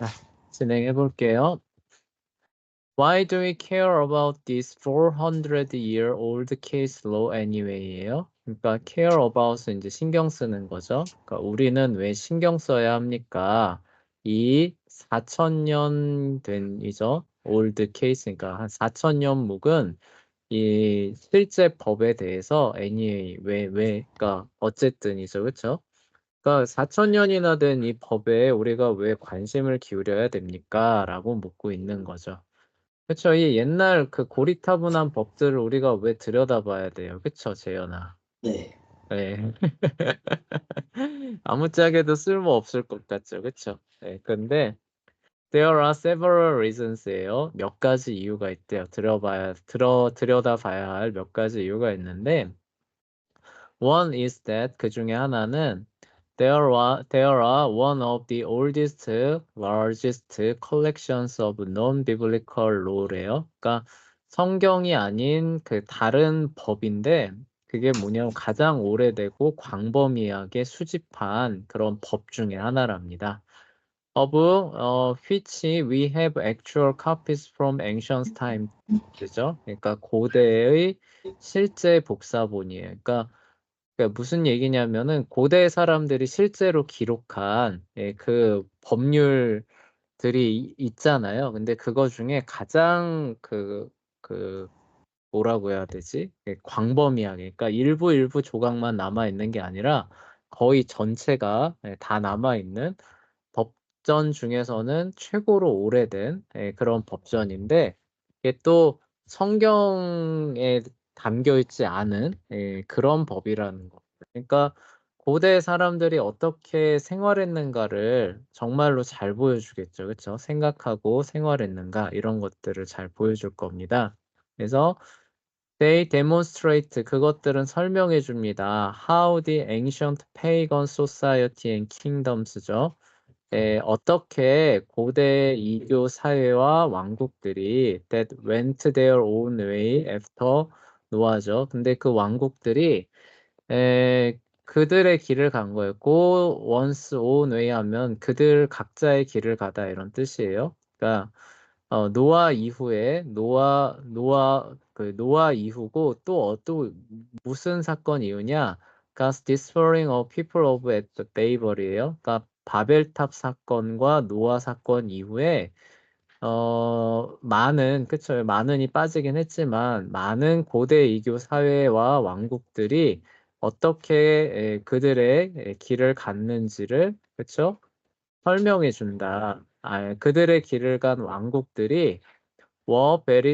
자, 진행해 볼게요. Why do we care about this 400-year-old case law anyway예요? 그러니까 care about은 이제 신경 쓰는 거죠. 그러니까 우리는 왜 신경 써야 합니까? 이 4,000년 된이죠. old case, 그러니까 한 4,000년 묵은 이 실제 법에 대해서 anyway 그러니까 어쨌든이죠, 그렇죠? 그러니까 4,000년이나 된 이 법에 우리가 왜 관심을 기울여야 됩니까? 라고 묻고 있는 거죠. 그쵸? 이 옛날 그 고리타분한 법들을 우리가 왜 들여다봐야 돼요? 그쵸, 재현아? 네. 네. 아무짝에도 쓸모 없을 것 같죠, 그쵸? 네, 근데 there are several reasons예요. 몇 가지 이유가 있대요. 들여다봐야 할 몇 가지 이유가 있는데 one is that 그 중에 하나는 there are one of the oldest, largest collections of non-biblical law래요. 그러니까 성경이 아닌 그 다른 법인데 그게 뭐냐면 가장 오래되고 광범위하게 수집한 그런 법 중에 하나랍니다. Of which we have actual copies from ancient times. 그죠? 그러니까 고대의 실제 복사본이에요. 그러니까 무슨 얘기냐면은 고대 사람들이 실제로 기록한 그 법률들이 있잖아요. 근데 그거 중에 가장 그 뭐라고 해야 되지? 광범위하게. 그러니까 일부 조각만 남아 있는 게 아니라 거의 전체가 다 남아 있는 법전 중에서는 최고로 오래된 그런 법전인데 이게 또 성경에 담겨 있지 않은 그런 법이라는 거. 그러니까 고대 사람들이 어떻게 생활했는가를 정말로 잘 보여주겠죠. 그렇죠? 생각하고 생활했는가 이런 것들을 잘 보여줄 겁니다. 그래서 they demonstrate 그것들은 설명해 줍니다. How the ancient pagan society and kingdoms죠. 어떻게 고대 이교 사회와 왕국들이 that went their own way after 노아죠. 근데 그 왕국들이 그들의 길을 간 거예요. go once own way 하면 그들 각자의 길을 가다 이런 뜻이에요. 그러니까 노아 이후에 노아 이후고 또 무슨 사건 이후냐? 그러니까 destroying of people of at Babel이에요. 그러니까 바벨탑 사건과 노아 사건 이후에 많은 그쵸 많은이 빠지긴 했지만 많은 고대 이교 사회와 왕국들이 어떻게 그들의 길을 갔는지를 그쵸 설명해 준다. 그들의 길을 간 왕국들이 were very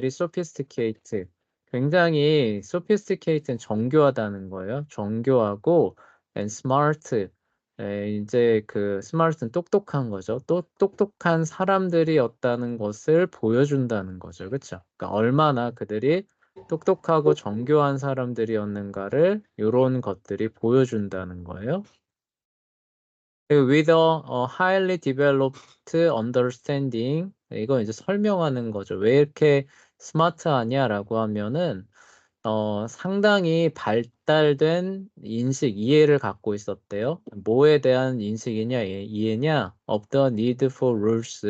sophisticated. 굉장히 sophisticated, 정교하다는 거예요. 정교하고 and smart. 이제 그 smart는 똑똑한 거죠. 또 똑똑한 사람들이었다는 것을 보여준다는 거죠. 그렇죠? 그러니까 얼마나 그들이 똑똑하고 정교한 사람들이었는가를 이런 것들이 보여준다는 거예요. With a highly developed understanding. 이건 이제 설명하는 거죠. 왜 이렇게 스마트하냐라고 하면은 상당히 발달된 인식, 이해를 갖고 있었대요. 뭐에 대한 인식이냐, 이해냐? Of the need for rules.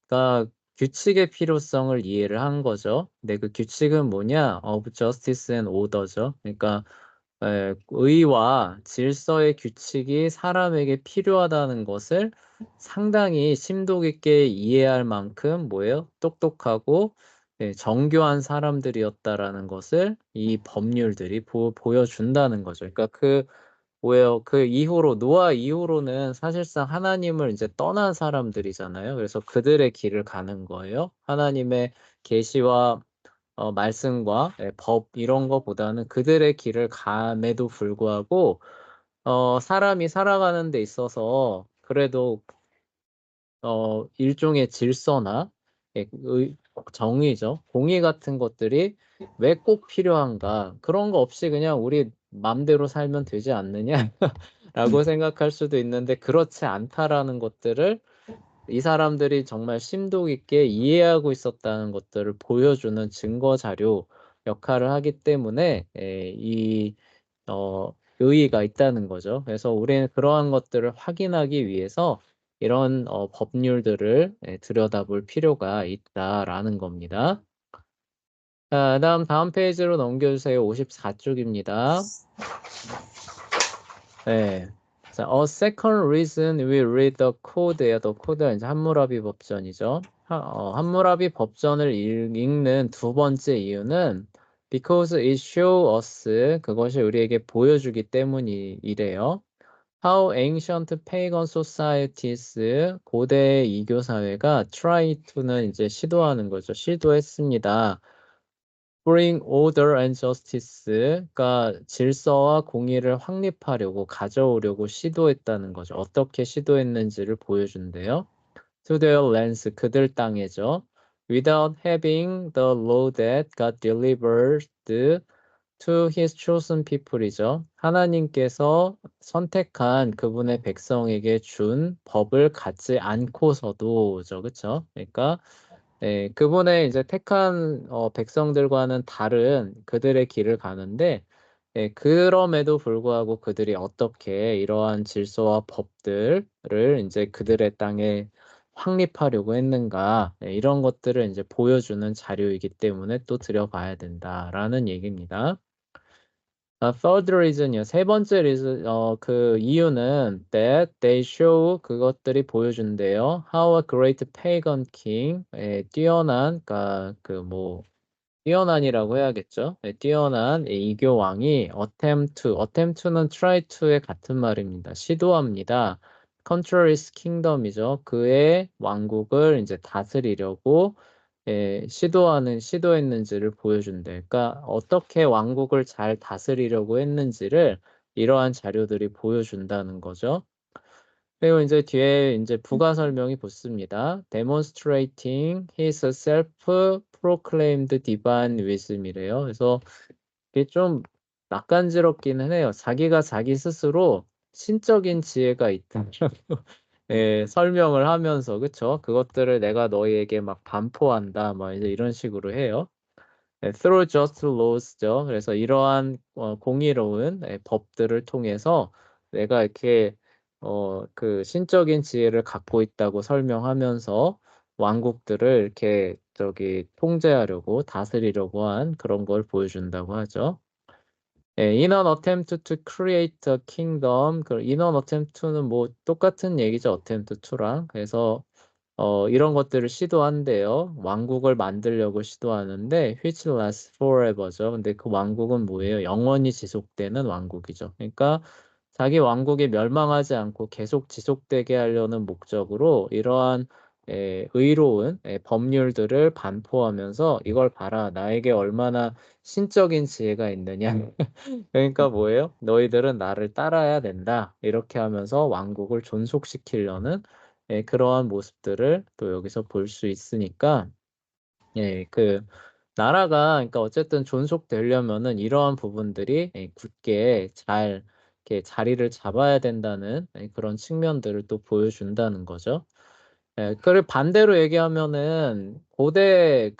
그러니까 규칙의 필요성을 이해를 한 거죠. 근데 그 규칙은 뭐냐? Of justice and order죠. 그러니까 의와 질서의 규칙이 사람에게 필요하다는 것을 상당히 심도 깊게 이해할 만큼 뭐예요? 똑똑하고 정교한 사람들이었다라는 것을 이 법률들이 보여준다는 거죠. 그러니까 뭐예요? 그 이후로 노아 이후로는 사실상 하나님을 이제 떠난 사람들이잖아요. 그래서 그들의 길을 가는 거예요. 하나님의 계시와 말씀과 법 이런 거보다는 그들의 길을 감에도 불구하고 사람이 살아가는 데 있어서 그래도 일종의 질서나 정의죠. 공의 같은 것들이 왜 꼭 필요한가? 그런 거 없이 그냥 우리 맘대로 살면 되지 않느냐라고 생각할 수도 있는데 그렇지 않다라는 것들을 이 사람들이 정말 심도 있게 이해하고 있었다는 것들을 보여주는 증거 자료 역할을 하기 때문에 의의가 있다는 거죠. 그래서 우리는 그러한 것들을 확인하기 위해서 이런 법률들을 들여다볼 필요가 있다라는 겁니다. 자, 다음 페이지로 넘겨주세요. 54쪽입니다. 네. 자, a second reason we read the code예요. the code가 이제 함무라비 법전이죠. 함무라비 법전을 읽는 두 번째 이유는 because it show us 그것이 우리에게 보여주기 때문이래요. How ancient pagan societies 고대 이교 사회가 try to는 이제 시도하는 거죠. 시도했습니다. Bring order and justice가 질서와 공의를 확립하려고 가져오려고 시도했다는 거죠. 어떻게 시도했는지를 보여준대요. To their lands, 그들 땅에죠. Without having the law that got delivered to his chosen people이죠. 하나님께서 선택한 그분의 백성에게 준 법을 갖지 않고서도죠. 그쵸? 그러니까 그분의 이제 택한 백성들과는 다른 그들의 길을 가는데 그럼에도 불구하고 그들이 어떻게 이러한 질서와 법들을 이제 그들의 땅에 확립하려고 했는가 이런 것들을 이제 보여주는 자료이기 때문에 또 들여봐야 된다라는 얘기입니다. third reason이요. 세 번째 reason, 그 이유는 that they show 그것들이 보여준대요. How a great pagan king, 뛰어난, 뛰어난이라고 해야겠죠. 뛰어난 이교 왕이 attempt는 try to의 같은 말입니다. 시도합니다. control his kingdom이죠. 그의 왕국을 이제 다스리려고 시도했는지를 보여준대. 그러니까 어떻게 왕국을 잘 다스리려고 했는지를 이러한 자료들이 보여준다는 거죠. 그리고 이제 뒤에 이제 부가 설명이 붙습니다. Demonstrating his self-proclaimed divine wisdom이래요. 그래서 이게 좀 낯간지럽기는 해요. 자기가 자기 스스로 신적인 지혜가 있다라고 설명을 하면서 그쵸? 그것들을 내가 너희에게 막 반포한다, 막 이제 이런 식으로 해요. through just laws죠. 그래서 이러한 공의로운 법들을 통해서 내가 이렇게 그 신적인 지혜를 갖고 있다고 설명하면서 왕국들을 이렇게 통제하려고 다스리려고 한 그런 걸 보여준다고 하죠. in an attempt to create a kingdom, in an attempt to는 뭐 똑같은 얘기죠. attempt to랑. 그래서 이런 것들을 시도한대요. 왕국을 만들려고 시도하는데 which lasts forever죠. 근데 그 왕국은 뭐예요? 영원히 지속되는 왕국이죠. 그러니까 자기 왕국이 멸망하지 않고 계속 지속되게 하려는 목적으로 이러한 의로운 법률들을 반포하면서 이걸 봐라. 나에게 얼마나 신적인 지혜가 있느냐. 그러니까 뭐예요? 너희들은 나를 따라야 된다. 이렇게 하면서 왕국을 존속시키려는 그러한 모습들을 또 여기서 볼 수 있으니까, 그 나라가 그러니까 어쨌든 존속되려면은 이러한 부분들이 굳게 잘 이렇게 자리를 잡아야 된다는 그런 측면들을 또 보여준다는 거죠. 그리고 반대로 얘기하면은 고대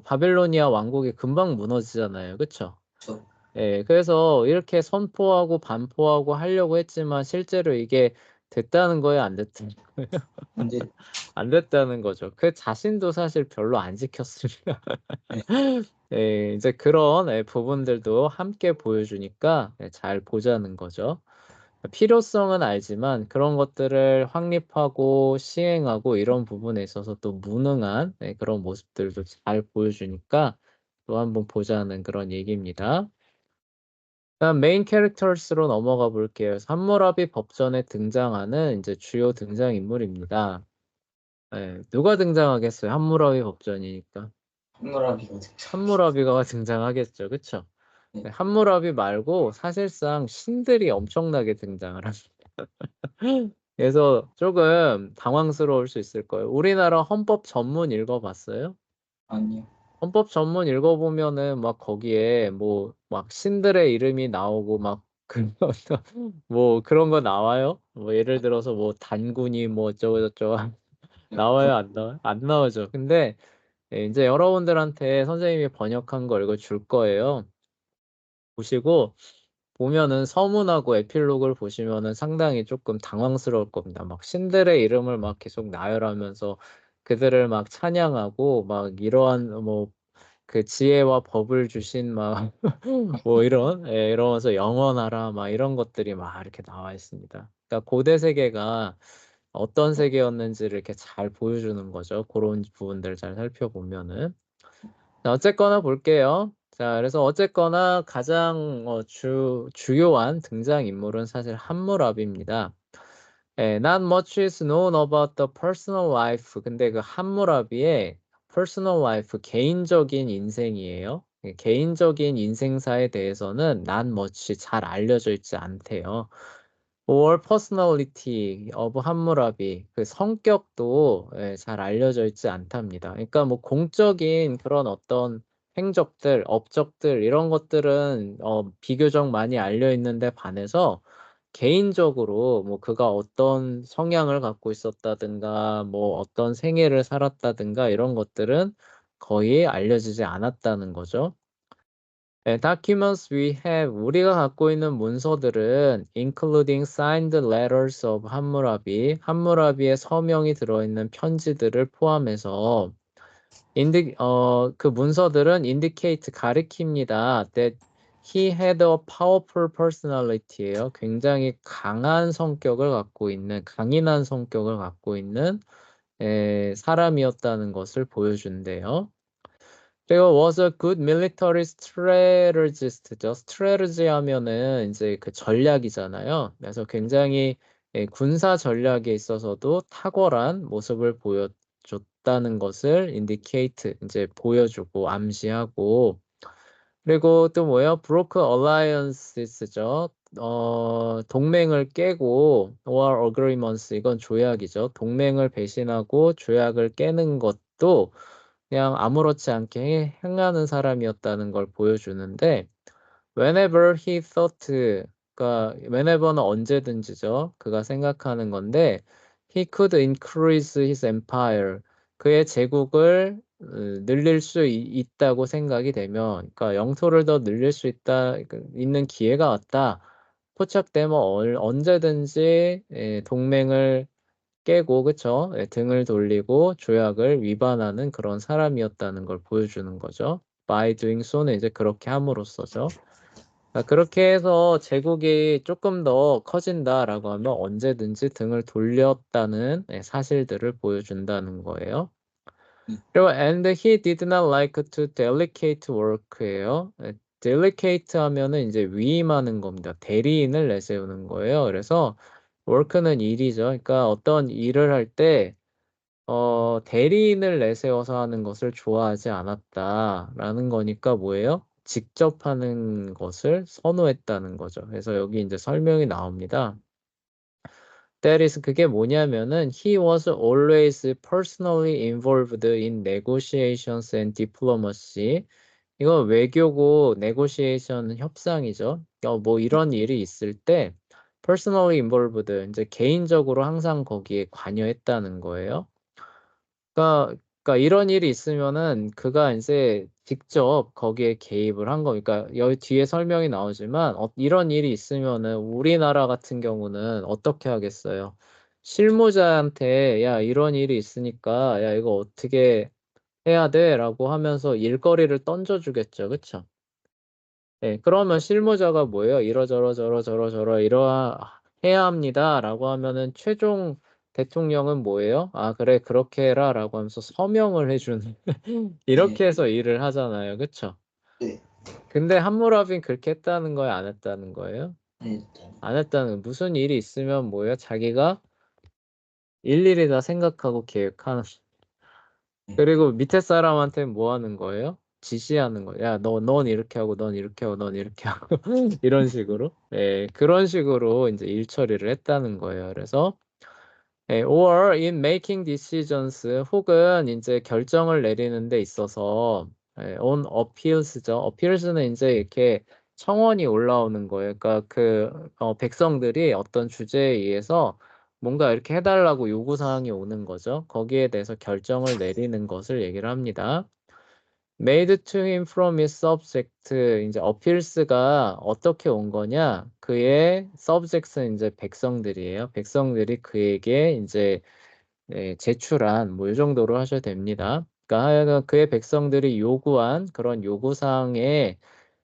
바빌로니아 왕국이 금방 무너지잖아요. 그쵸? 저 그래서 이렇게 선포하고 반포하고 하려고 했지만 실제로 이게 됐다는 거예요, 안 됐다는 거예요? 이제 안 됐다는 거죠. 그 자신도 사실 별로 안 지켰습니다. 이제 그런 부분들도 함께 보여주니까 잘 보자는 거죠. 필요성은 알지만 그런 것들을 확립하고 시행하고 이런 부분에 있어서 또 무능한 그런 모습들도 잘 보여주니까 또 한번 보자는 그런 얘기입니다. 다음 메인 캐릭터스로 넘어가 볼게요. 함무라비 법전에 등장하는 이제 주요 등장인물입니다. 누가 등장하겠어요? 함무라비 법전이니까. 한무라비가 등장. 함무라비가 등장하겠죠. 그쵸? 네. 함무라비 말고 사실상 신들이 엄청나게 등장을 합니다. 그래서 조금 당황스러울 수 있을 거예요. 우리나라 헌법 전문 읽어봤어요? 아니요. 헌법 전문 읽어보면은 막 거기에 뭐 막 신들의 이름이 나오고 막 그런 뭐 그런 거 나와요? 뭐 예를 들어서 뭐 단군이 뭐 어쩌고 저쩌고 나와요? 안 나와요? 안 나오죠. 근데 이제 여러분들한테 선생님이 번역한 거 이거 줄 거예요. 보시고 보면은 서문하고 에필로그를 보시면은 상당히 조금 당황스러울 겁니다. 막 신들의 이름을 막 계속 나열하면서 그들을 막 찬양하고 막 이러한 뭐 그 지혜와 법을 주신 막 뭐 이런 이러면서 영원하라 막 이런 것들이 막 이렇게 나와 있습니다. 그러니까 고대 세계가 어떤 세계였는지를 이렇게 잘 보여주는 거죠. 그런 부분들을 잘 살펴보면은. 자, 어쨌거나 볼게요. 자, 그래서 어쨌거나 가장 주요한 등장인물은 사실 함무라비입니다. Not much is known about the personal life. 근데 그 함무라비의 personal life, 개인적인 인생이에요. 개인적인 인생사에 대해서는 not much 잘 알려져 있지 않대요. or personality of 함무라비, 그 성격도 잘 알려져 있지 않답니다. 그러니까 뭐 공적인 그런 어떤 행적들, 업적들 이런 것들은 비교적 많이 알려 있는데 반해서 개인적으로 뭐 그가 어떤 성향을 갖고 있었다든가 뭐 어떤 생애를 살았다든가 이런 것들은 거의 알려지지 않았다는 거죠. Documents we have, 우리가 갖고 있는 문서들은 including signed letters of 함무라비, 함무라비의 서명이 들어있는 편지들을 포함해서 그 문서들은 indicate, 가리킵니다. that he had a powerful personality예요. 굉장히 강한 성격을 갖고 있는, 강인한 성격을 갖고 있는 사람이었다는 것을 보여준대요. 그리고 was a good military strategist죠. strategy 하면은 이제 그 전략이잖아요. 그래서 굉장히 군사 전략에 있어서도 탁월한 모습을 보여줬다는 것을 indicate, 이제 보여주고 암시하고. 그리고 또 뭐예요? broke alliances죠. 동맹을 깨고 or agreements, 이건 조약이죠. 동맹을 배신하고 조약을 깨는 것도 그냥 아무렇지 않게 행하는 사람이었다는 걸 보여주는데 whenever he thought, 그러니까 whenever는 언제든지죠. 그가 생각하는 건데 he could increase his empire, 그의 제국을 늘릴 수 있다고 생각이 되면, 그러니까 영토를 더 늘릴 수 있는 기회가 왔다. 포착되면 언제든지 동맹을 깨고, 그쵸? 등을 돌리고 조약을 위반하는 그런 사람이었다는 걸 보여주는 거죠. By doing so는 이제 그렇게 함으로써죠. 그렇게 해서 제국이 조금 더 커진다라고 하면 언제든지 등을 돌렸다는 사실들을 보여준다는 거예요. 그리고 and he did not like to delegate work예요. delegate 하면은 이제 위임하는 겁니다. 대리인을 내세우는 거예요. 그래서 work는 일이죠. 그러니까 어떤 일을 할 때 대리인을 내세워서 하는 것을 좋아하지 않았다라는 거니까 뭐예요? 직접 하는 것을 선호했다는 거죠. 그래서 여기 이제 설명이 나옵니다. That is, 그게 뭐냐면은 he was always personally involved in negotiations and diplomacy. 이거 외교고 negotiation은 협상이죠. 뭐 이런 일이 있을 때 personally involved, 이제 개인적으로 항상 거기에 관여했다는 거예요. 그러니까 이런 일이 있으면은 그가 이제 직접 거기에 개입을 한 거니까 여기 뒤에 설명이 나오지만 이런 일이 있으면은 우리나라 같은 경우는 어떻게 하겠어요? 실무자한테 야 이런 일이 있으니까 야 이거 어떻게 해야 돼라고 하면서 일거리를 던져주겠죠, 그쵸? 네, 그러면 실무자가 뭐예요? 이러저러저러저러저러 해야 합니다라고 하면은 최종 대통령은 뭐예요? 아, 그래, 그렇게 해라라고 하면서 서명을 해주는 네. 이렇게 해서 일을 하잖아요, 그쵸? 네. 근데 함무라비는 그렇게 했다는 거예요, 안 했다는 거예요? 네. 안 했다는, 무슨 일이 있으면 뭐예요? 자기가 일일이 다 생각하고 계획하는. 그리고 밑에 사람한테 뭐 하는 거예요? 지시하는 거예요. 야, 넌 이렇게 하고, 넌 이렇게 하고, 넌 이렇게 하고. 이런 식으로. 그런 식으로 이제 일 처리를 했다는 거예요. 그래서, or in making decisions, 혹은 이제 결정을 내리는 데 있어서, on appeals죠. appeals는 이제 이렇게 청원이 올라오는 거예요. 그러니까 백성들이 어떤 주제에 의해서 뭔가 이렇게 해달라고 요구사항이 오는 거죠. 거기에 대해서 결정을 내리는 것을 얘기를 합니다. made to him from his subject. 이제 appears가 어떻게 온 거냐? 그의 subject는 이제 백성들이에요. 백성들이 그에게 이제 제출한 뭐 이 정도로 하셔도 됩니다. 그러니까 하여간 그의 백성들이 요구한 그런 요구사항에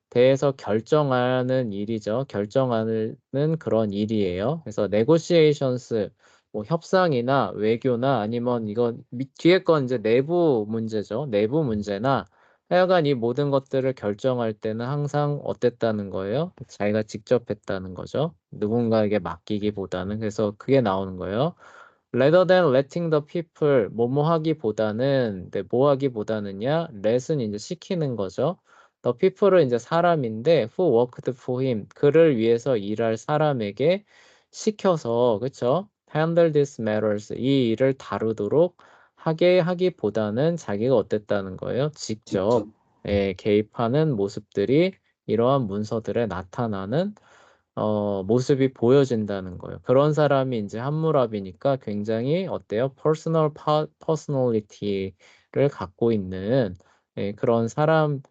대해서 결정하는 일이죠. 결정하는 그런 일이에요. 그래서 negotiations, 뭐 협상이나 외교나 아니면 이건 뒤에 건 이제 내부 문제죠. 내부 문제나 하여간 이 모든 것들을 결정할 때는 항상 어땠다는 거예요? 자기가 직접 했다는 거죠. 누군가에게 맡기기보다는. 그래서 그게 나오는 거예요. Rather than letting the people 뭐뭐 하기보다는 뭐 하기보다는냐 let은 이제 시키는 거죠. The people은 이제 사람인데 who worked for him 그를 위해서 일할 사람에게 시켜서 그쵸? handle these matters 이 일을 다루도록 하게 하기보다는 자기가 어땠다는 거예요? 직접 직접. 개입하는 모습들이 이러한 문서들에 나타나는 모습이 보여진다는 거예요. 그런 사람이 이제 함무라비니까 굉장히 어때요? 퍼스널리티를 갖고 있는 그런 사람인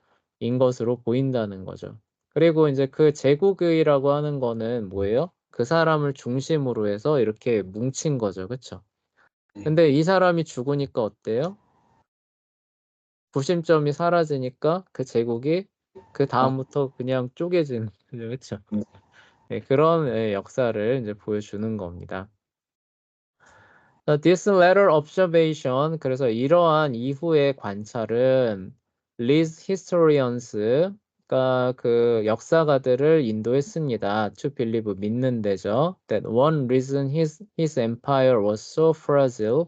것으로 보인다는 거죠. 그리고 이제 그 제국의라고 하는 거는 뭐예요? 그 사람을 중심으로 해서 이렇게 뭉친 거죠. 그쵸? 네. 근데 이 사람이 죽으니까 어때요? 구심점이 사라지니까 그 제국이 그 다음부터 그냥 쪼개지는 거죠. 그쵸? 네. 그런 역사를 이제 보여주는 겁니다. This later observation, 그래서 이러한 이후의 관찰은 leads historians, 가 그 역사가들을 인도했습니다. To believe, 믿는 데죠. That one reason his empire was so fragile,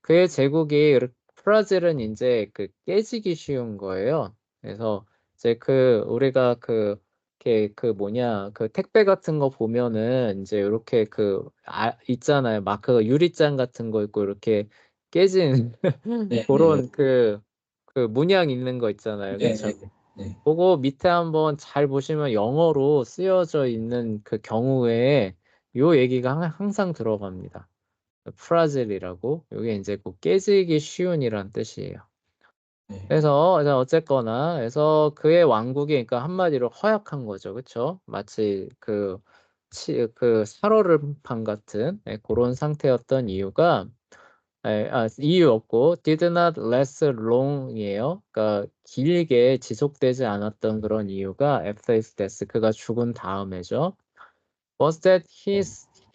그의 제국이 프라질은 이제 그 깨지기 쉬운 거예요. 그래서 이제 그 우리가 이렇게 그 뭐냐 그 택배 같은 거 보면은 이제 이렇게 있잖아요. 마크가 유리잔 같은 거 있고 이렇게 깨진 네. 네. 그런 그 문양 있는 거 있잖아요. 네. 그쵸? 네. 네. 그거 밑에 한번 잘 보시면 영어로 쓰여져 있는 그 경우에 요 얘기가 항상 들어갑니다. 프라질이라고 이게 이제 그 깨지기 쉬운이란 뜻이에요. 네. 그래서 어쨌거나 그래서 그의 왕국이 그러니까 한마디로 허약한 거죠, 그렇죠? 마치 그 살얼음판 같은 그런 상태였던 이유가 이유였고 did not last long이에요. 그러니까 길게 지속되지 않았던 그런 이유가 after his death 그가 죽은 다음에죠. Was that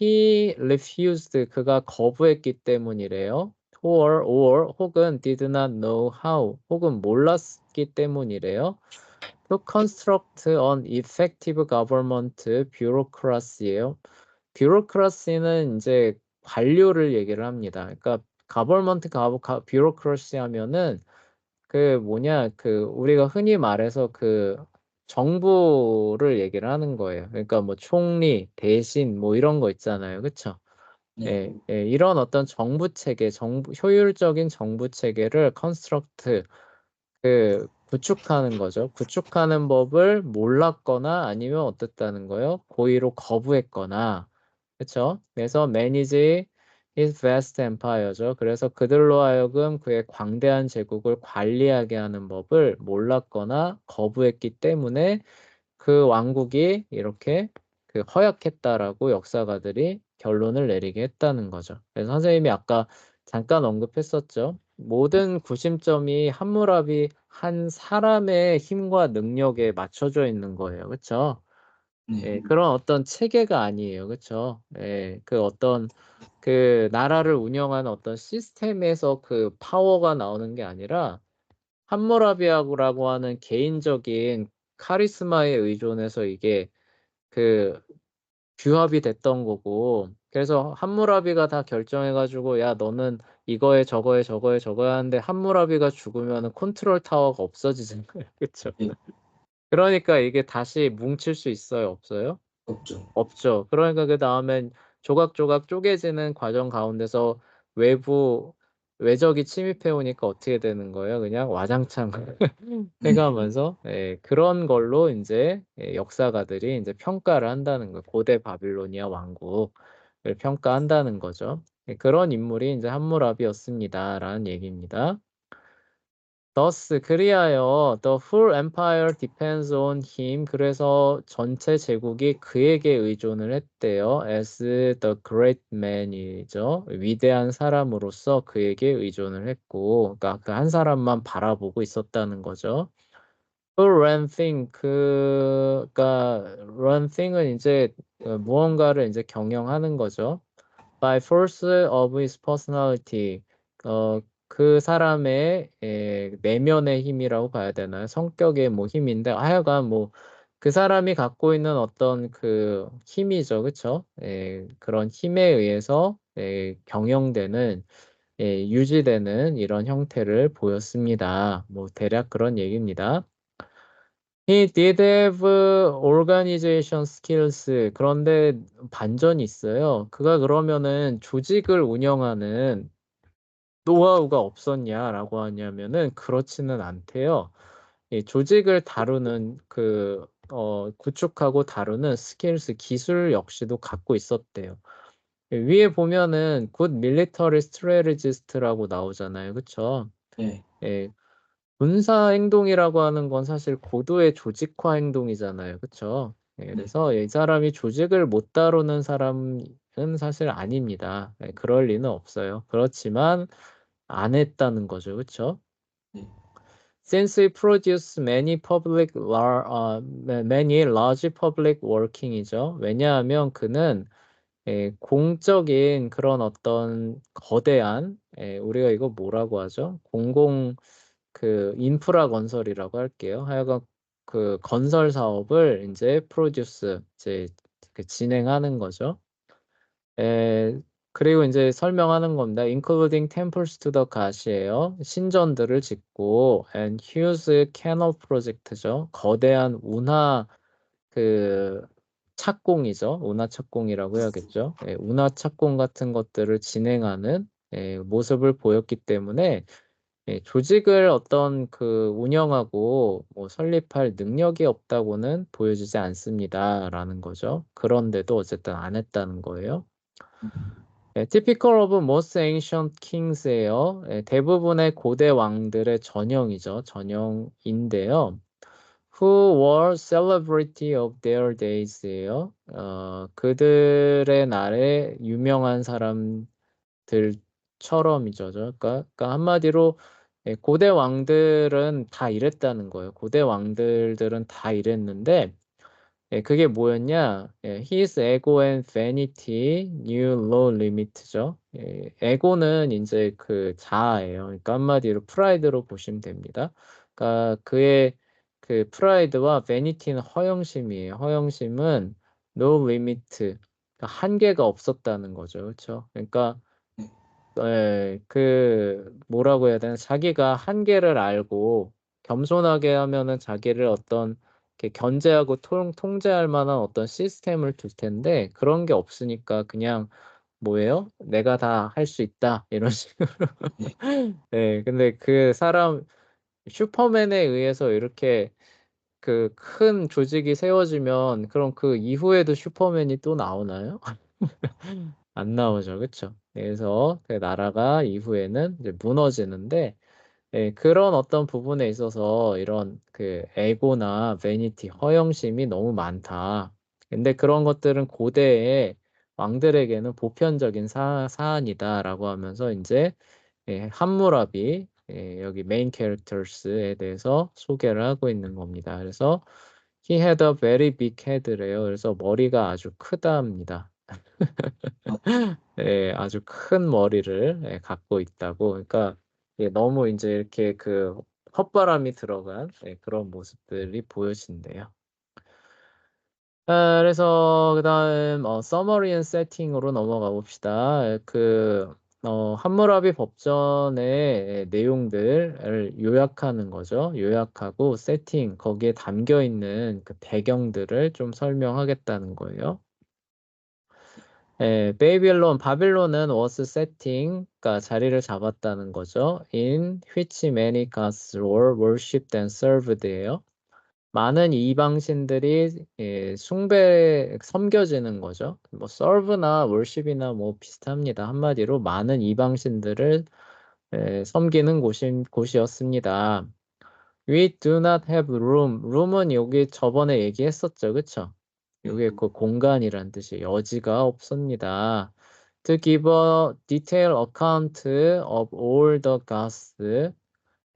he refused 그가 거부했기 때문이래요. or 혹은 did not know how 혹은 몰랐기 때문이래요. To construct an effective government bureaucracy예요. bureaucracy는 이제 관료를 얘기를 합니다. 그러니까 government bureaucracy 하면은 그 뭐냐 우리가 흔히 말해서 그 정부를 얘기를 하는 거예요. 그러니까 뭐 총리, 대신 뭐 이런 거 있잖아요. 그쵸? 네. 이런 어떤 정부 체계, 효율적인 정부 체계를 construct 구축하는 거죠. 구축하는 법을 몰랐거나 아니면 어땠다는 거예요? 고의로 거부했거나, 그렇죠? 그래서 manage his vast empire죠. 그래서 그들로 하여금 그의 광대한 제국을 관리하게 하는 법을 몰랐거나 거부했기 때문에 그 왕국이 이렇게 허약했다라고 역사가들이 결론을 내리게 했다는 거죠. 그래서 선생님이 아까 잠깐 언급했었죠. 모든 구심점이 함무라비 한 사람의 힘과 능력에 맞춰져 있는 거예요. 그렇죠? 네. 그런 어떤 체계가 아니에요. 그렇죠? 그 어떤 그 나라를 운영하는 어떤 시스템에서 그 파워가 나오는 게 아니라 함무라비라고 하는 개인적인 카리스마에 의존해서 이게 그 규합이 됐던 거고 그래서 함무라비가 다 결정해 가지고 야 너는 이거에 저거에 저거에 저거에 하는데 함무라비가 죽으면은 컨트롤 타워가 없어지잖아요. 그쵸? 네. 그러니까 이게 다시 뭉칠 수 있어요? 없어요? 없죠. 없죠. 그러니까 그다음엔 조각조각 쪼개지는 과정 가운데서 외적이 침입해 오니까 어떻게 되는 거예요? 그냥 와장창 해 가면서 그런 걸로 인제 역사가들이 인제 평가를 한다는 거예요. 고대 바빌로니아 왕국을 평가한다는 거죠. 그런 인물이 인제 함무라비였습니다라는 얘기입니다. Thus, 그리하여 the whole empire depends on him. 그래서 전체 제국이 그에게 의존을 했대요. As the great man이죠. 위대한 사람으로서 그에게 의존을 했고, 그러니까 그 한 사람만 바라보고 있었다는 거죠. To run thing, 그러니까 run thing은 이제 무언가를 이제 경영하는 거죠. By force of his personality. 그 사람의 내면의 힘이라고 봐야 되나요? 성격의 뭐 힘인데 하여간 뭐 그 사람이 갖고 있는 어떤 그 힘이죠, 그렇죠? 그런 힘에 의해서 경영되는 유지되는 이런 형태를 보였습니다. 뭐 대략 그런 얘기입니다. He did have organization skills. 그런데 반전이 있어요. 그가 그러면은 조직을 운영하는 노하우가 없었냐라고 하냐면은 그렇지는 않대요. 이 조직을 다루는 구축하고 다루는 스킬스, 기술 역시도 갖고 있었대요. 위에 보면은 good military strategist라고 나오잖아요. 그쵸? 네. 예, 군사 행동이라고 하는 건 사실 고도의 조직화 행동이잖아요. 그쵸? 그래서 이 사람이 조직을 못 다루는 사람은 사실 아닙니다. 그럴 리는 없어요. 그렇지만 안 했다는 거죠. 그쵸? 네. Since he produced many large public working이죠. 왜냐하면 그는 공적인 그런 어떤 거대한, 우리가 이거 뭐라고 하죠? 인프라 건설이라고 할게요. 하여간 그 건설 사업을 이제 이제 진행하는 거죠. 그리고 이제 설명하는 겁니다. Including temples to the god이에요. 신전들을 짓고 and huge canal project죠. 거대한 그 운하 착공이라고 해야겠죠. 운하 착공 같은 것들을 진행하는 모습을 보였기 때문에 조직을 어떤 운영하고 뭐 설립할 능력이 없다고는 보여지지 않습니다라는 거죠. 그런데도 어쨌든 안 했다는 거예요. Typical of most ancient kings예요. 대부분의 고대 왕들의 전형이죠. 전형인데요. Who were celebrity of their days예요. 그들의 날에 유명한 사람들처럼이죠. 그러니까 한마디로 고대 왕들은 다 이랬다는 거예요. 고대 왕들들은 다 이랬는데 그게 뭐였냐? His ego and vanity knew no limit죠. 에고는 이제 그 자아예요. 그러니까 한마디로 프라이드로 보시면 됩니다. 그러니까 그의 그 프라이드와 vanity는 허영심이에요. 허영심은 no limit, 그러니까 한계가 없었다는 거죠. 그렇죠? 그러니까 뭐라고 해야 되나? 자기가 한계를 알고 겸손하게 하면은 자기를 어떤 이렇게 견제하고 통제할 만한 어떤 시스템을 둘 텐데 그런 게 없으니까 그냥 뭐예요? 내가 다 할 수 있다 이런 식으로. 네, 근데 그 사람 슈퍼맨에 의해서 이렇게 그 큰 조직이 세워지면 그럼 그 이후에도 슈퍼맨이 또 나오나요? 안 나오죠, 그쵸? 그래서 그 나라가 이후에는 이제 무너지는데 그런 어떤 부분에 있어서 이런 그 에고나 베니티, 허영심이 너무 많다. 근데 그런 것들은 고대의 왕들에게는 보편적인 사안이다라고 하면서 이제 함무라비 여기 메인 캐릭터스에 대해서 소개를 하고 있는 겁니다. 그래서 he had a very big head래요. 그래서 머리가 아주 크답니다. 아주 큰 머리를 갖고 있다고. 그러니까 너무 이제 이렇게 그 헛바람이 들어간 그런 모습들이 보여진대요. 그래서 그다음 서머리 앤 세팅으로 넘어가 봅시다. 함무라비 법전의 내용들을 요약하는 거죠. 요약하고 세팅, 거기에 담겨 있는 그 배경들을 좀 설명하겠다는 거예요. 바빌론은 was setting, 그러니까 자리를 잡았다는 거죠. In which many gods were worshipped and served예요. 많은 이방신들이 섬겨지는 거죠. 뭐 serve나 worship이나 뭐 비슷합니다. 한마디로 많은 이방신들을 섬기는 곳이었습니다. We do not have room. room은 여기 저번에 얘기했었죠, 그쵸? 여기에 그 공간이란 뜻이 여지가 없습니다. To give a detailed account of all the gods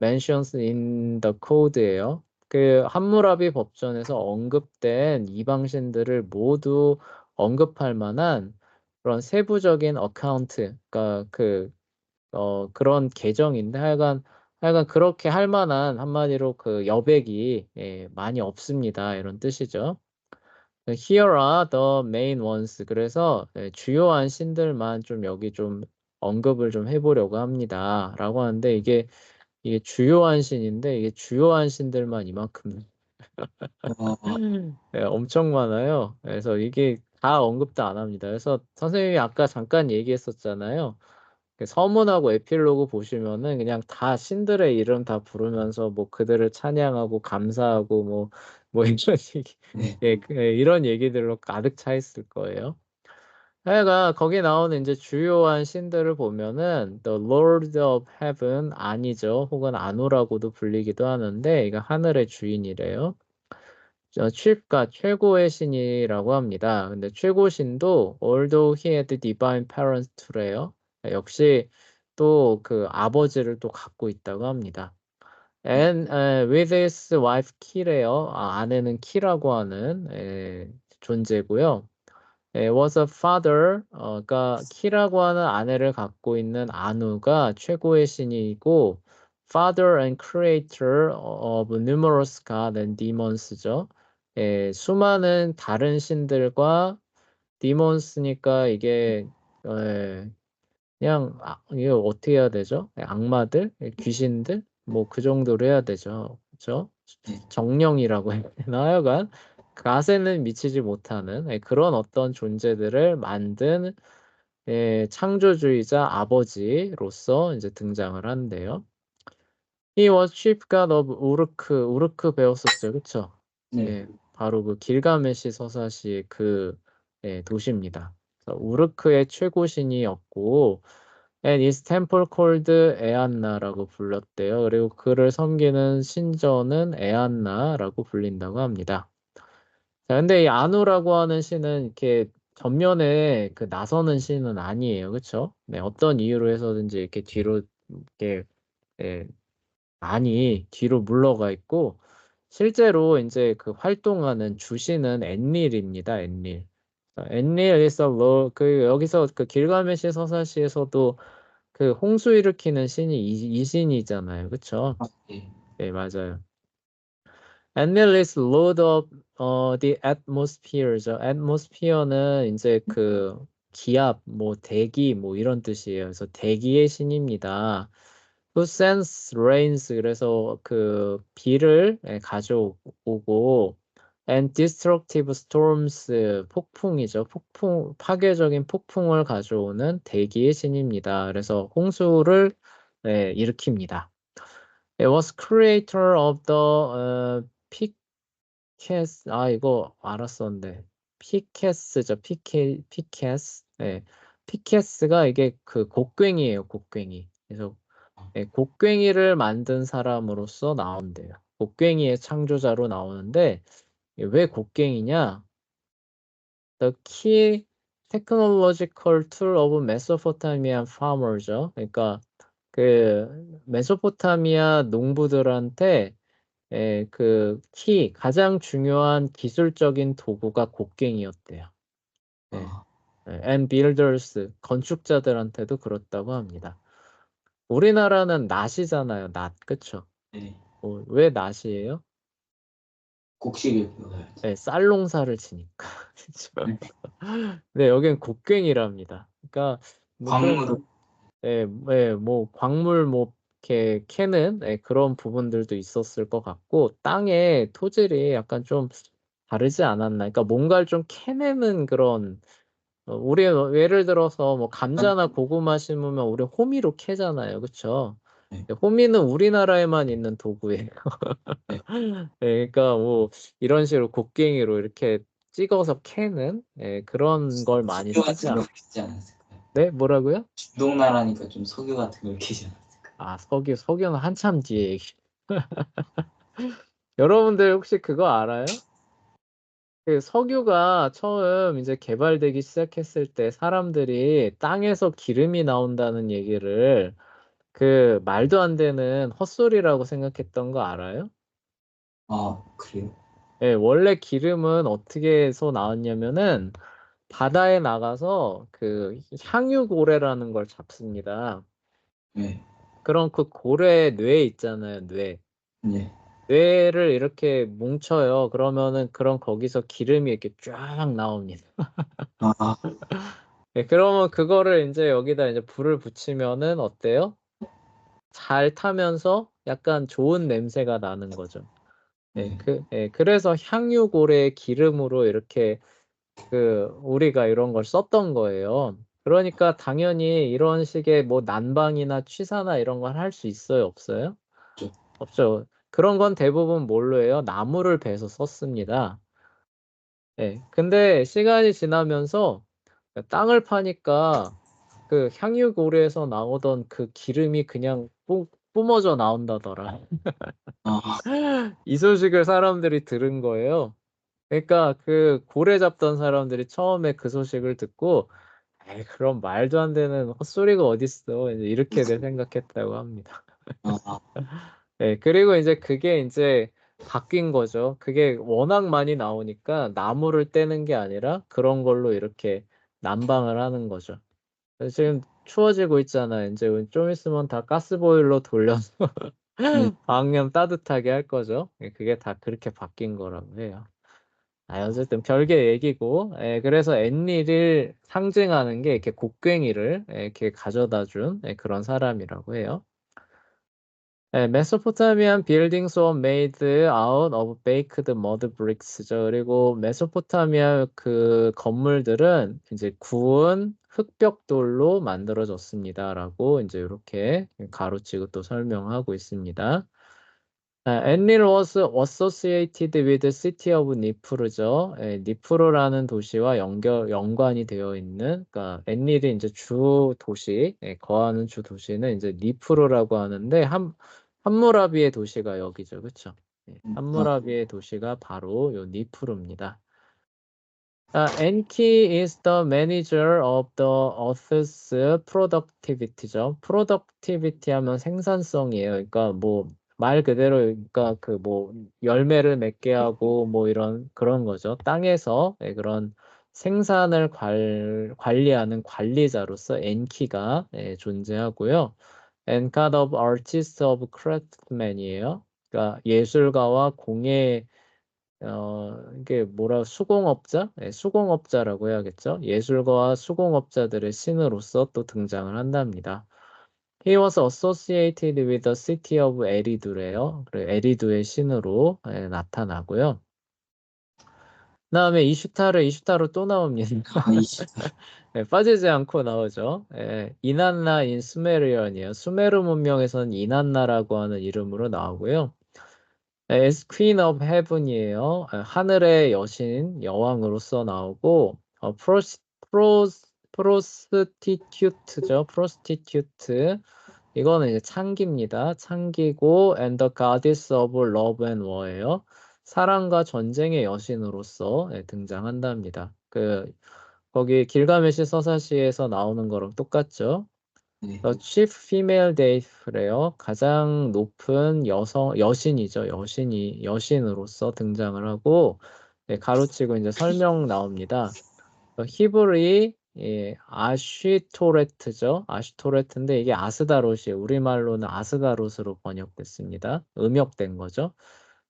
mentions in the code예요. 그 함무라비 법전에서 언급된 이방신들을 모두 언급할 만한 그런 세부적인 어카운트, 그러니까 그런 계정인데 하여간 그렇게 할 만한 한마디로 그 여백이 많이 없습니다. 이런 뜻이죠. Here are the main ones. 그래서 주요한 신들만 좀 여기 좀 언급을 좀 해보려고 합니다. 라고 하는데 이게 주요한 신인데 이게 주요한 신들만 이만큼 엄청 많아요. 그래서 이게 다 언급도 안 합니다. 그래서 선생님이 아까 잠깐 얘기했었잖아요. 그 서문하고 에필로그 보시면은 그냥 다 신들의 이름 다 부르면서 뭐 그들을 찬양하고 감사하고 뭐 이런 얘기, 이런 얘기들로 가득 차 있을 거예요. 하여간 거기 나오는 이제 주요한 신들을 보면은 The Lord of Heaven 아니죠. 혹은 아누라고도 불리기도 하는데 이거 하늘의 주인이래요. 칩가 최고의 신이라고 합니다. 근데 최고 신도 although he had divine parents to래요. 역시 또 그 아버지를 또 갖고 있다고 합니다. And with his wife 키래요. 아내는 키라고 하는 존재고요. was a father, 그러니까 키라고 하는 아내를 갖고 있는 아누가 최고의 신이고 father and creator of numerous gods and demons죠. 수많은 다른 신들과 demons니까 이게 그냥 이게 어떻게 해야 되죠? 악마들, 귀신들, 뭐 그 정도로 해야 되죠. 그렇죠? 정령이라고 해야 되나? 하여간 가세는 미치지 못하는 그런 어떤 존재들을 만든 창조주의자 아버지로서 이제 등장을 한대요. He was chief god of 우르크 배웠었죠, 그렇죠? 네. 바로 그 길가메시 서사시의 그 도시입니다. 그래서 우르크의 최고 신이었고, and his temple called 에안나라고 불렀대요. 그리고 그를 섬기는 신전은 에안나라고 불린다고 합니다. 자, 근데 이 아누라고 하는 신은 이렇게 전면에 그 나서는 신은 아니에요, 그렇죠? 네, 어떤 이유로 해서든지 이렇게 뒤로 이렇게 예, 많이 뒤로 물러가 있고 실제로 이제 그 활동하는 주신은 엔릴입니다. 엔릴. 엔릴 is a law. 그 여기서 그 길가메시 서사시에서도 그 홍수 일으키는 신이 이 신이잖아요. 그쵸? 예. 네, 맞아요. 엔릴 is lord of the atmosphere죠. atmosphere는 이제 그 기압, 뭐 대기, 뭐 이런 뜻이에요. 그래서 대기의 신입니다. who sends rains 그래서 그 비를 가져오고 and destructive storms 폭풍이죠. 파괴적인 폭풍을 가져오는 대기의 신입니다. 그래서 홍수를 일으킵니다. It was creator of the 피켓 이거 알았었는데 피켓스죠. 피켓스. 피켓스가 이게 그 곡괭이에요. 곡괭이. 그래서 곡괭이를 만든 사람으로서 나온대요. 곡괭이의 창조자로 나오는데 왜 곡괭이냐? The key technological tool of Mesopotamian farmers죠. 그러니까 그 메소포타미아 농부들한테 가장 중요한 기술적인 도구가 곡괭이였대요. And builders, 건축자들한테도 그렇다고 합니다. 우리나라는 낫이잖아요, 낫, 그쵸? 네. 왜 낫이에요? 곡식을 배워야지. 네, 쌀농사를 지니까. 그쵸? 네, 여긴 곡괭이랍니다. 그러니까 뭐 광물을 좀, 뭐 광물 뭐 이렇게 캐는 그런 부분들도 있었을 것 같고 땅의 토질이 약간 좀 다르지 않았나. 그러니까 뭔가를 좀 캐내는 그런 우리 예를 들어서 뭐 감자나 고구마 심으면 우리 호미로 캐잖아요, 그렇죠? 네. 호미는 우리나라에만 있는 도구예요. 네. 그러니까 뭐 이런 식으로 곡괭이로 이렇게 찍어서 캐는 그런 걸 많이 석유 쓰지 같은 걸 않아요. 캐지 않았을까요? 네, 뭐라고요? 중동나라니까 좀 석유 같은 걸 캐지 않았을까요? 석유는 한참 뒤에 얘기. 여러분들 혹시 그거 알아요? 그 석유가 처음 이제 개발되기 시작했을 때 사람들이 땅에서 기름이 나온다는 얘기를 그 말도 안 되는 헛소리라고 생각했던 거 알아요? 아, 그래요? 예, 원래 기름은 어떻게 해서 나왔냐면은 바다에 나가서 그 향유고래라는 걸 잡습니다. 네. 그럼 그 고래 뇌 있잖아요, 뇌. 네. 뇌를 이렇게 뭉쳐요. 그러면은 그럼 거기서 기름이 이렇게 쫙 나옵니다. 아, 네, 그러면 그거를 이제 여기다 이제 불을 붙이면은 어때요? 잘 타면서 약간 좋은 냄새가 나는 거죠. 네, 네. 그래서 향유고래의 기름으로 이렇게 우리가 이런 걸 썼던 거예요. 그러니까 당연히 이런 식의 뭐 난방이나 취사나 이런 걸 할 수 있어요? 없어요? 저, 없죠. 그런 건 대부분 뭘로 해요? 나무를 베서 썼습니다. 네, 근데 시간이 지나면서 땅을 파니까 그 향유고래에서 나오던 그 기름이 그냥 뿜어져 나온다더라. 아, 이 소식을 사람들이 들은 거예요. 그러니까 그 고래 잡던 사람들이 처음에 그 소식을 듣고 에이, 그럼 말도 안 되는 헛소리가 어딨어. 이제 이렇게들 생각했다고 합니다. 아, 네, 그리고 이제 그게 이제 바뀐 거죠. 그게 워낙 많이 나오니까 나무를 떼는 게 아니라 그런 걸로 이렇게 난방을 하는 거죠. 그래서 지금 추워지고 있잖아요. 이제 좀 있으면 다 가스보일러 돌려서 네. 방염 따뜻하게 할 거죠. 예, 그게 다 그렇게 바뀐 거라고 해요. 어쨌든 별개 얘기고, 그래서 앤리를 상징하는 게 이렇게 곡괭이를 이렇게 가져다 준 그런 사람이라고 해요. 메소포타미안 buildings were made out of baked mud bricks죠. 그리고 메소포타미아 그 건물들은 이제 구운 흑벽돌로 만들어졌습니다라고 이제 이렇게 가로치고 또 설명하고 있습니다. 엔릴 was associated with the city of 니프르죠. 니프르라는 도시와 연관이 되어 있는, 그러니까 엔릴이 이제 주 도시, 거하는 주 도시는 이제 니프르라고 하는데 함무라비의 도시가 여기죠, 그렇죠? 아, 함무라비의 도시가 바로 요 니프르입니다. Enki is the manager of the Earth's productivity죠. productivity 하면 생산성이에요. 그러니까 뭐 말 그대로 그러니까 그 뭐 열매를 맺게 하고 뭐 이런 그런 거죠. 땅에서 그런 생산을 관리하는 관리자로서 엔키가 존재하고요. And God of Artist of Craftsman이에요. 그러니까 예술가와 공예 이게 수공업자? 수공업자라고 해야겠죠? 예술가와 수공업자들의 신으로서 또 등장을 한답니다. He was associated with the city of 에리두래요. 그래, 에리두의 신으로 나타나고요. 그다음에 이슈타르 또 나옵니다. 아, 이시다. 빠지지 않고 나오죠. 이난나 인 수메르연이에요. 수메르 문명에서는 이난나라고 하는 이름으로 나오고요. as Queen of Heaven이에요. 하늘의 여신, 여왕으로서 나오고, 프로스티튜트죠. 프로스티튜트. 이거는 이제 창기입니다. 창기고, and the goddess of love and war예요. 사랑과 전쟁의 여신으로서 등장한답니다. 거기 길가메시 서사시에서 나오는 거랑 똑같죠. 네. Chief Female Deif래요. 가장 높은 여신이죠. 여신으로서 등장을 하고, 가로치고 이제 설명 나옵니다. 히브리, 아쉬토레트죠. 아쉬토레트인데 이게 아스다롯이에요. 우리말로는 아스다롯으로 번역됐습니다. 음역된 거죠.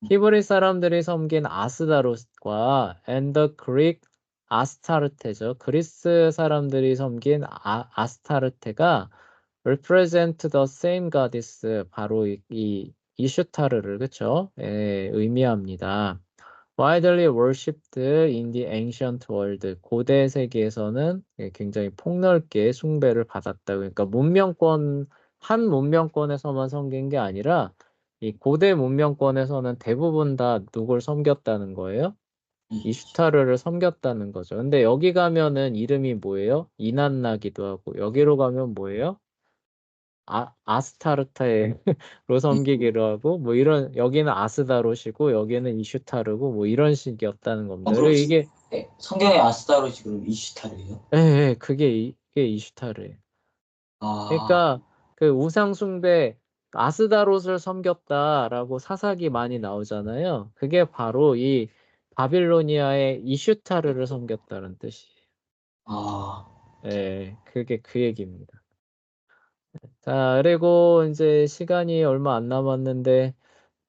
히브리 사람들이 섬긴 아스다롯과 and the Greek 아스타르테죠. 그리스 사람들이 섬긴 아스타르테가 represent the same goddess 바로 이 이슈타르를 그쵸? 의미합니다. widely worshipped in the ancient world 고대 세계에서는 굉장히 폭넓게 숭배를 받았다. 그러니까 한 문명권에서만 섬긴 게 아니라 이 고대 문명권에서는 대부분 다 누굴 섬겼다는 거예요? 이슈타르를 섬겼다는 거죠. 근데 여기 가면은 이름이 뭐예요? 이난나기도 하고 여기로 가면 뭐예요? 아스타르테로 섬기기로 하고 뭐 이런 여기는 아스다롯이고 여기는 이슈타르고 뭐 이런 식이었다는 겁니다. 그럼 그리고 이게 성경의 아스타롯이 그럼 이슈타르예요? 예, 그게 이슈타르예요. 아, 그러니까 그 우상 숭배 아스다롯을 섬겼다라고 사사기 많이 나오잖아요. 그게 바로 이 바빌로니아의 이슈타르를 섬겼다는 뜻이에요. 아, 예, 그게 그 얘기입니다. 자, 그리고 이제 시간이 얼마 안 남았는데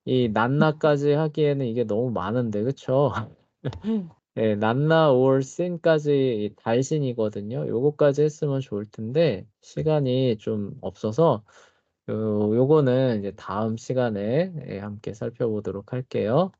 이 난나까지 하기에는 이게 너무 많은데, 그쵸? 예, 난나 올 신까지 달신이거든요. 요거까지 했으면 좋을 텐데 시간이 좀 없어서 요거는 이제 다음 시간에 함께 살펴보도록 할게요.